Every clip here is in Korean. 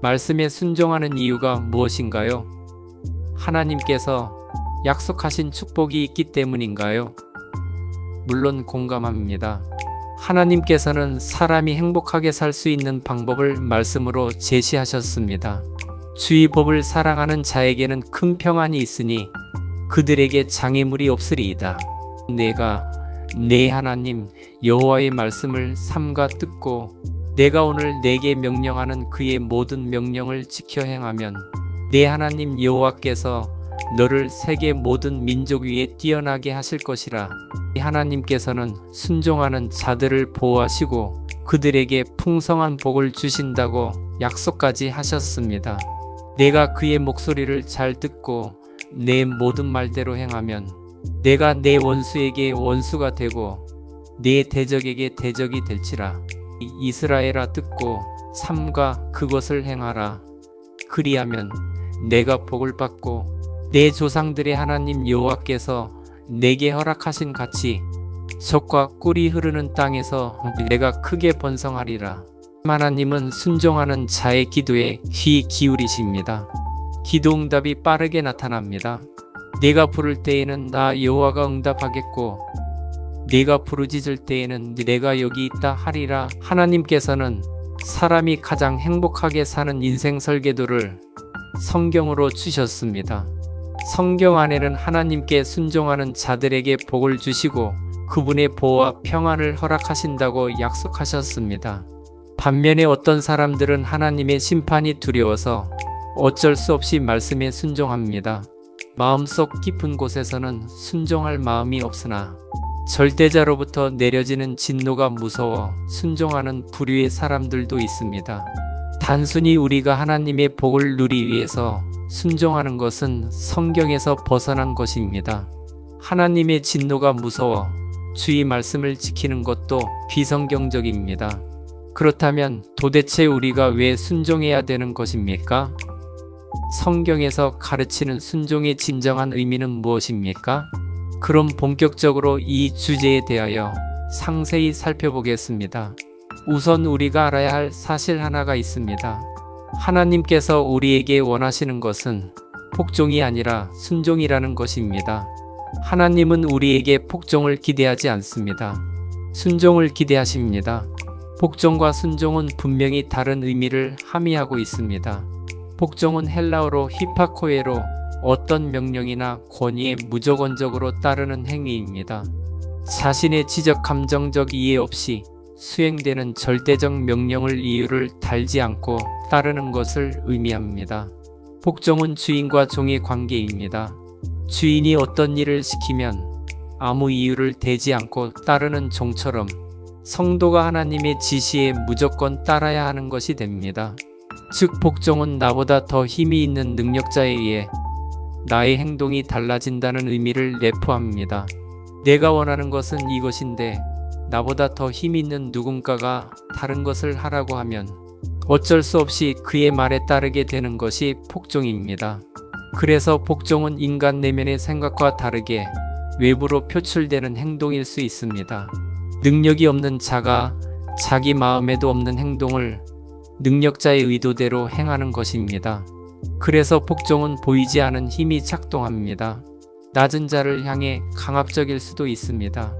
말씀에 순종하는 이유가 무엇인가요? 하나님께서 약속하신 축복이 있기 때문인가요? 물론 공감합니다. 하나님께서는 사람이 행복하게 살 수 있는 방법을 말씀으로 제시하셨습니다. 주의 법을 사랑하는 자에게는 큰 평안이 있으니 그들에게 장애물이 없으리이다. 내가 내 하나님 여호와의 말씀을 삼가 듣고 내가 오늘 내게 명령하는 그의 모든 명령을 지켜 행하면 내 하나님 여호와께서 너를 세계 모든 민족 위에 뛰어나게 하실 것이라. 하나님께서는 순종하는 자들을 보호하시고 그들에게 풍성한 복을 주신다고 약속까지 하셨습니다. 내가 그의 목소리를 잘 듣고 내 모든 말대로 행하면 내가 내 원수에게 원수가 되고 내 대적에게 대적이 될지라. 이스라엘아 듣고 삼가 그것을 행하라. 그리하면 내가 복을 받고 내 조상들의 하나님 여호와께서 내게 허락하신 같이 젖과 꿀이 흐르는 땅에서 내가 크게 번성하리라. 하나님은 순종하는 자의 기도에 귀 기울이십니다. 기도 응답이 빠르게 나타납니다. 내가 부를 때에는 나 여호와가 응답하겠고 내가 부르짖을 때에는 내가 여기 있다 하리라. 하나님께서는 사람이 가장 행복하게 사는 인생 설계도를 성경으로 주셨습니다. 성경 안에는 하나님께 순종하는 자들에게 복을 주시고 그분의 보호와 평안을 허락하신다고 약속하셨습니다. 반면에 어떤 사람들은 하나님의 심판이 두려워서 어쩔 수 없이 말씀에 순종합니다. 마음속 깊은 곳에서는 순종할 마음이 없으나 절대자로부터 내려지는 진노가 무서워 순종하는 부류의 사람들도 있습니다. 단순히 우리가 하나님의 복을 누리기 위해서 순종하는 것은 성경에서 벗어난 것입니다. 하나님의 진노가 무서워 주의 말씀을 지키는 것도 비성경적입니다. 그렇다면 도대체 우리가 왜 순종해야 되는 것입니까? 성경에서 가르치는 순종의 진정한 의미는 무엇입니까? 그럼 본격적으로 이 주제에 대하여 상세히 살펴보겠습니다. 우선 우리가 알아야 할 사실 하나가 있습니다. 하나님께서 우리에게 원하시는 것은 복종이 아니라 순종이라는 것입니다. 하나님은 우리에게 복종을 기대하지 않습니다. 순종을 기대하십니다. 복종과 순종은 분명히 다른 의미를 함의하고 있습니다. 복종은 헬라어로 히파코에로 어떤 명령이나 권위에 무조건적으로 따르는 행위입니다. 자신의 지적 감정적 이해 없이 수행되는 절대적 명령을 이유를 달지 않고 따르는 것을 의미합니다. 복종은 주인과 종의 관계입니다. 주인이 어떤 일을 시키면 아무 이유를 대지 않고 따르는 종처럼 성도가 하나님의 지시에 무조건 따라야 하는 것이 됩니다. 즉 복종은 나보다 더 힘이 있는 능력자에 의해 나의 행동이 달라진다는 의미를 내포합니다. 내가 원하는 것은 이것인데 나보다 더 힘 있는 누군가가 다른 것을 하라고 하면 어쩔 수 없이 그의 말에 따르게 되는 것이 복종입니다. 그래서 복종은 인간 내면의 생각과 다르게 외부로 표출되는 행동일 수 있습니다. 능력이 없는 자가 자기 마음에도 없는 행동을 능력자의 의도대로 행하는 것입니다. 그래서 복종은 보이지 않은 힘이 작동합니다. 낮은 자를 향해 강압적일 수도 있습니다.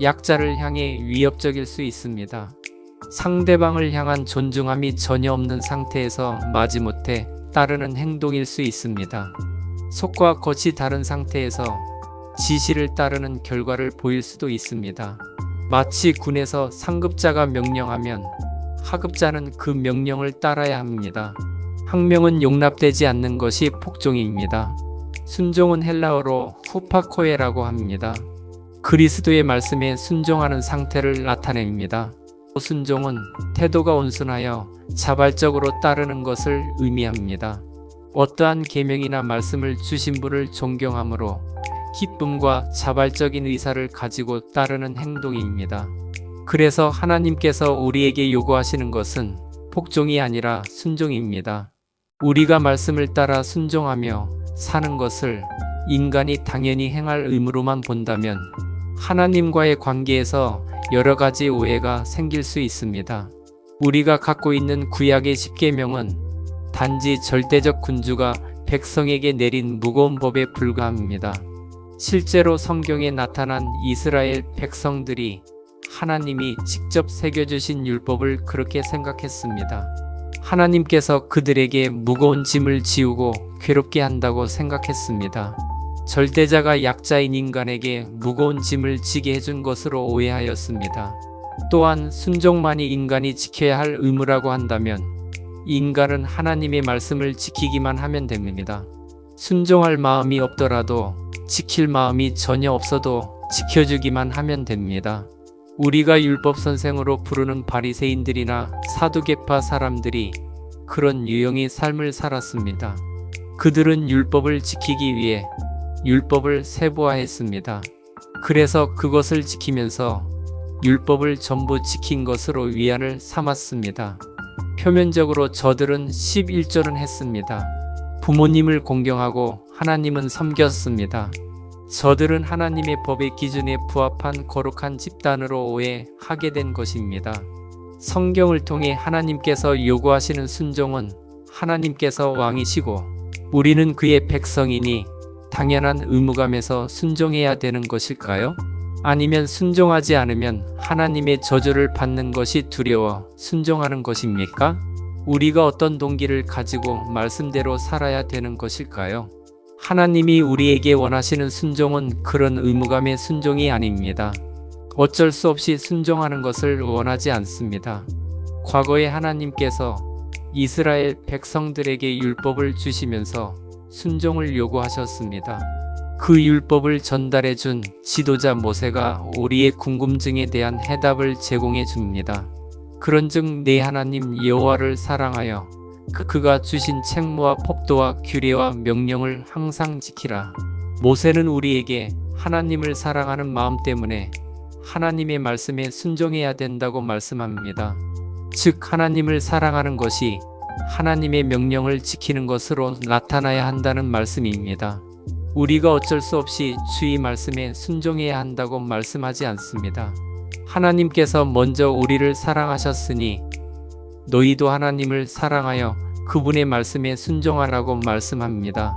약자를 향해 위협적일 수 있습니다. 상대방을 향한 존중함이 전혀 없는 상태에서 마지못해 따르는 행동일 수 있습니다. 속과 겉이 다른 상태에서 지시를 따르는 결과를 보일 수도 있습니다. 마치 군에서 상급자가 명령하면 하급자는 그 명령을 따라야 합니다. 항명은 용납되지 않는 것이 복종입니다. 순종은 헬라어로 후파코에라고 합니다. 그리스도의 말씀에 순종하는 상태를 나타냅니다. 순종은 태도가 온순하여 자발적으로 따르는 것을 의미합니다. 어떠한 계명이나 말씀을 주신 분을 존경함으로 기쁨과 자발적인 의사를 가지고 따르는 행동입니다. 그래서 하나님께서 우리에게 요구하시는 것은 복종이 아니라 순종입니다. 우리가 말씀을 따라 순종하며 사는 것을 인간이 당연히 행할 의무로만 본다면 하나님과의 관계에서 여러 가지 오해가 생길 수 있습니다. 우리가 갖고 있는 구약의 10계명은 단지 절대적 군주가 백성에게 내린 무거운 법에 불과합니다. 실제로 성경에 나타난 이스라엘 백성들이 하나님이 직접 새겨주신 율법을 그렇게 생각했습니다. 하나님께서 그들에게 무거운 짐을 지우고 괴롭게 한다고 생각했습니다. 절대자가 약자인 인간에게 무거운 짐을 지게 해준 것으로 오해하였습니다. 또한 순종만이 인간이 지켜야 할 의무라고 한다면 인간은 하나님의 말씀을 지키기만 하면 됩니다. 순종할 마음이 없더라도 지킬 마음이 전혀 없어도 지켜주기만 하면 됩니다. 우리가 율법 선생으로 부르는 바리새인들이나 사두개파 사람들이 그런 유형의 삶을 살았습니다. 그들은 율법을 지키기 위해 율법을 세부화했습니다. 그래서 그것을 지키면서 율법을 전부 지킨 것으로 위안을 삼았습니다. 표면적으로 저들은 11조는 했습니다. 부모님을 공경하고 하나님은 섬겼습니다. 저들은 하나님의 법의 기준에 부합한 거룩한 집단으로 오해하게 된 것입니다. 성경을 통해 하나님께서 요구하시는 순종은 하나님께서 왕이시고 우리는 그의 백성이니 당연한 의무감에서 순종해야 되는 것일까요? 아니면 순종하지 않으면 하나님의 저주를 받는 것이 두려워 순종하는 것입니까? 우리가 어떤 동기를 가지고 말씀대로 살아야 되는 것일까요? 하나님이 우리에게 원하시는 순종은 그런 의무감의 순종이 아닙니다. 어쩔 수 없이 순종하는 것을 원하지 않습니다. 과거에 하나님께서 이스라엘 백성들에게 율법을 주시면서 순종을 요구하셨습니다. 그 율법을 전달해 준 지도자 모세가 우리의 궁금증에 대한 해답을 제공해 줍니다. 그런즉 내 하나님 여호와를 사랑하여 그가 주신 책무와 법도와 규례와 명령을 항상 지키라. 모세는 우리에게 하나님을 사랑하는 마음 때문에 하나님의 말씀에 순종해야 된다고 말씀합니다. 즉 하나님을 사랑하는 것이 하나님의 명령을 지키는 것으로 나타나야 한다는 말씀입니다. 우리가 어쩔 수 없이 주의 말씀에 순종해야 한다고 말씀하지 않습니다. 하나님께서 먼저 우리를 사랑하셨으니 너희도 하나님을 사랑하여 그분의 말씀에 순종하라고 말씀합니다.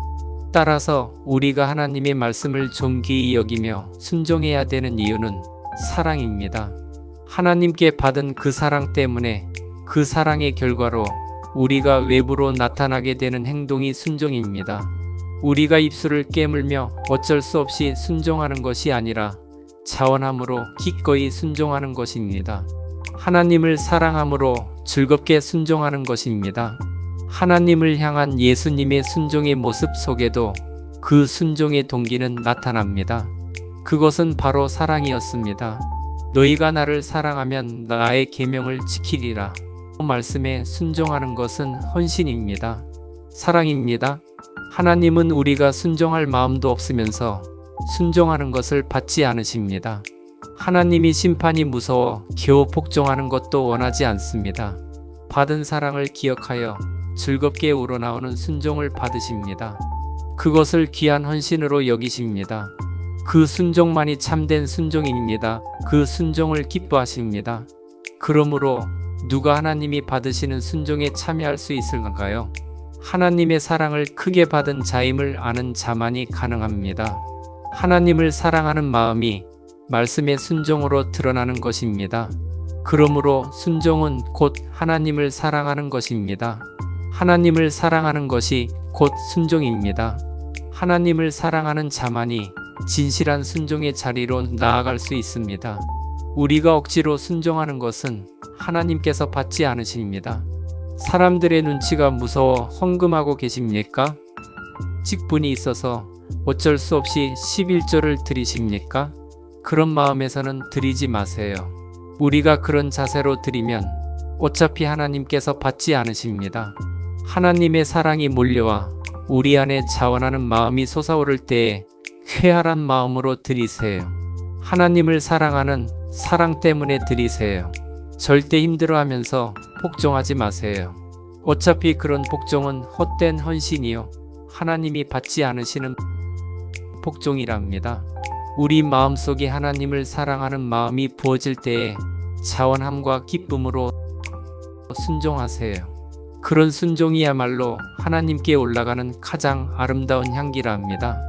따라서 우리가 하나님의 말씀을 존귀히 여기며 순종해야 되는 이유는 사랑입니다. 하나님께 받은 그 사랑 때문에 그 사랑의 결과로 우리가 외부로 나타나게 되는 행동이 순종입니다. 우리가 입술을 깨물며 어쩔 수 없이 순종하는 것이 아니라 자원함으로 기꺼이 순종하는 것입니다. 하나님을 사랑함으로 즐겁게 순종하는 것입니다. 하나님을 향한 예수님의 순종의 모습 속에도 그 순종의 동기는 나타납니다. 그것은 바로 사랑이었습니다. 너희가 나를 사랑하면 나의 계명을 지키리라. 말씀에 순종하는 것은 헌신입니다. 사랑입니다. 하나님은 우리가 순종할 마음도 없으면서 순종하는 것을 받지 않으십니다. 하나님이 심판이 무서워 겨우 복종하는 것도 원하지 않습니다. 받은 사랑을 기억하여 즐겁게 우러나오는 순종을 받으십니다. 그것을 귀한 헌신으로 여기십니다. 그 순종만이 참된 순종입니다. 그 순종을 기뻐하십니다. 그러므로 누가 하나님이 받으시는 순종에 참여할 수 있을까요? 하나님의 사랑을 크게 받은 자임을 아는 자만이 가능합니다. 하나님을 사랑하는 마음이 말씀의 순종으로 드러나는 것입니다. 그러므로 순종은 곧 하나님을 사랑하는 것입니다. 하나님을 사랑하는 것이 곧 순종입니다. 하나님을 사랑하는 자만이 진실한 순종의 자리로 나아갈 수 있습니다. 우리가 억지로 순종하는 것은 하나님께서 받지 않으십니다. 사람들의 눈치가 무서워 헌금하고 계십니까? 직분이 있어서 어쩔 수 없이 11조를 드리십니까? 그런 마음에서는 드리지 마세요. 우리가 그런 자세로 드리면 어차피 하나님께서 받지 않으십니다. 하나님의 사랑이 몰려와 우리 안에 자원하는 마음이 솟아오를 때에 쾌활한 마음으로 드리세요. 하나님을 사랑하는 사랑 때문에 드리세요. 절대 힘들어하면서 복종하지 마세요. 어차피 그런 복종은 헛된 헌신이요 하나님이 받지 않으시는 복종이랍니다. 우리 마음속에 하나님을 사랑하는 마음이 부어질 때에 자원함과 기쁨으로 순종하세요. 그런 순종이야말로 하나님께 올라가는 가장 아름다운 향기라 합니다.